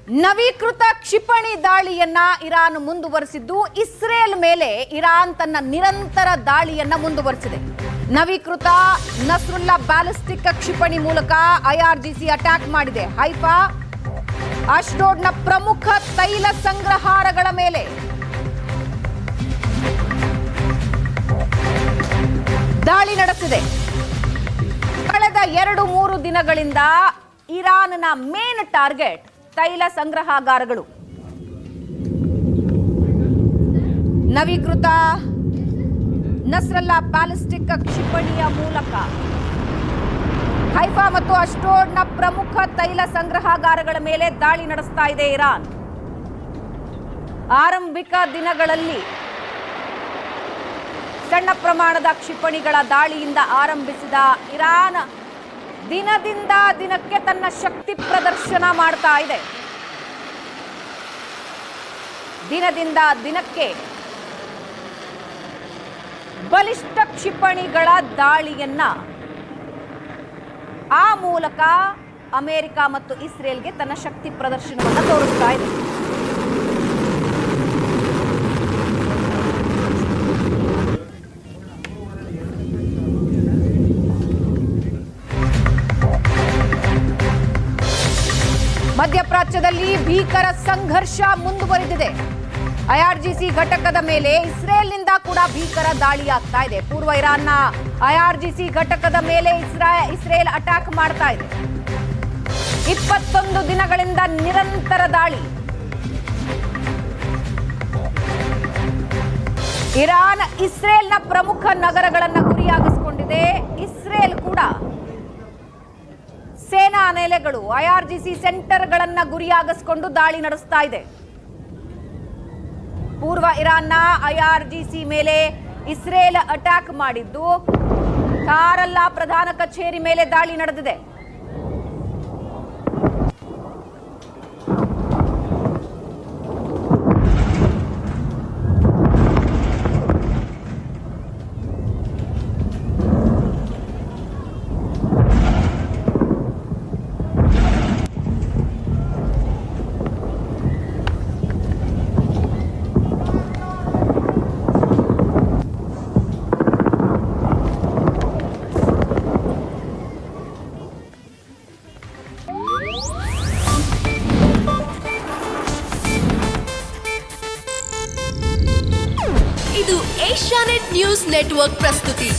ನವೀಕೃತ ಕ್ಷಿಪಣಿ ದಾಳಿಯನ್ನ Iran ಮುಂದುವರಿಸಿದ್ದು, Israel ಮೇಲೆ ಇರಾನ್ ತನ್ನ ನಿರಂತರ ದಾಳಿಯನ್ನ ಮುಂದುವರಿಸಿದೆ. ನವೀಕೃತ ನಸ್ರುಲ್ಲಾ ಬ್ಯಾಲಿಸ್ಟಿಕ್ ಕ್ಷಿಪಣಿ ಮೂಲಕ ಐಆರ್ಜಿಸಿ ಅಟ್ಯಾಕ್ ಮಾಡಿದೆ. ಹೈಫಾ, ಅಶ್ಡೋಡ್ನ ಪ್ರಮುಖ ತೈಲ ಸಂಗ್ರಹಾರಗಳ ಮೇಲೆ ದಾಳಿ ನಡೆಸಿದೆ. ಕಳೆದ 2-3 ದಿನಗಳಿಂದ ಇರಾನ್ನ ಮೇನ್ ಟಾರ್ಗೆಟ್ ತೈಲ ಸಂಗ್ರಹಾಗಾರಗಳು. ನವೀಕೃತ ನಸ್ರಲ್ಲಾ ಬ್ಯಾಲಿಸ್ಟಿಕ್ ಕ್ಷಿಪಣಿಯ ಮೂಲಕ ಹೈಫಾ ಮತ್ತು ಅಶ್ಡೋಡ್ನ ಪ್ರಮುಖ ತೈಲ ಸಂಗ್ರಹಾಗಾರಗಳ ಮೇಲೆ ದಾಳಿ ನಡೆಸ್ತಾ ಇದೆ ಇರಾನ್. ಆರಂಭಿಕ ದಿನಗಳಲ್ಲಿ ಸಣ್ಣ ಪ್ರಮಾಣದ ಕ್ಷಿಪಣಿಗಳ ದಾಳಿಯಿಂದ ಆರಂಭಿಸಿದ ಇರಾನ್ ದಿನದಿಂದ ದಿನಕ್ಕೆ ತನ್ನ ಶಕ್ತಿ ಪ್ರದರ್ಶನ ಮಾಡ್ತಾ ಇದೆ. ದಿನದಿಂದ ದಿನಕ್ಕೆ ಬಲಿಷ್ಠ ಕ್ಷಿಪಣಿಗಳ ದಾಳಿಯನ್ನ ಆ ಮೂಲಕ ಅಮೆರಿಕ ಮತ್ತು ಇಸ್ರೇಲ್ಗೆ ತನ್ನ ಶಕ್ತಿ ಪ್ರದರ್ಶನವನ್ನು ತೋರಿಸ್ತಾ ಇದೆ. ಮಧ್ಯಪ್ರಾಚ್ಯದಲ್ಲಿ ಭೀಕರ ಸಂಘರ್ಷ ಮುಂದುವರಿದಿದೆ. ಐಆರ್ಜಿಸಿ ಘಟಕದ ಮೇಲೆ ಇಸ್ರೇಲ್ನಿಂದ ಕೂಡ ಭೀಕರ ದಾಳಿಯಾಗ್ತಾ ಇದೆ. ಪೂರ್ವ ಇರಾನ್ನ ಐಆರ್ಜಿಸಿ ಘಟಕದ ಮೇಲೆ ಇಸ್ರೇಲ್ ಅಟ್ಯಾಕ್ ಮಾಡ್ತಾ ಇದೆ. 21 ದಿನಗಳಿಂದ ನಿರಂತರ ದಾಳಿ. ಇರಾನ್ ಇಸ್ರೇಲ್ನ ಪ್ರಮುಖ ನಗರಗಳನ್ನು ಗುರಿಯಾಗಿಸಿಕೊಂಡಿದೆ. ಇಸ್ರೇಲ್ ಕೂಡ ಸೇನಾ ನೆಲೆಗಳು, ಐಆರ್ಜಿಸಿ ಸೆಂಟರ್ಗಳನ್ನ ಗುರಿಯಾಗಿಸಿಕೊಂಡು ದಾಳಿ ನಡೆಸ್ತಾ ಇದೆ. ಪೂರ್ವ ಇರಾನ್ನ ಐಆರ್ಜಿಸಿ ಮೇಲೆ ಇಸ್ರೇಲ್ ಅಟ್ಯಾಕ್ ಮಾಡಿದ್ದು, ಕಾರಲ್ಲಾ ಪ್ರಧಾನ ಕಚೇರಿ ಮೇಲೆ ದಾಳಿ ನಡೆದಿದೆ. ಇದು ಏಷ್ಯಾನೆಟ್ ನ್ಯೂಸ್ ನೆಟ್ವರ್ಕ್ ಪ್ರಸ್ತುತಿ.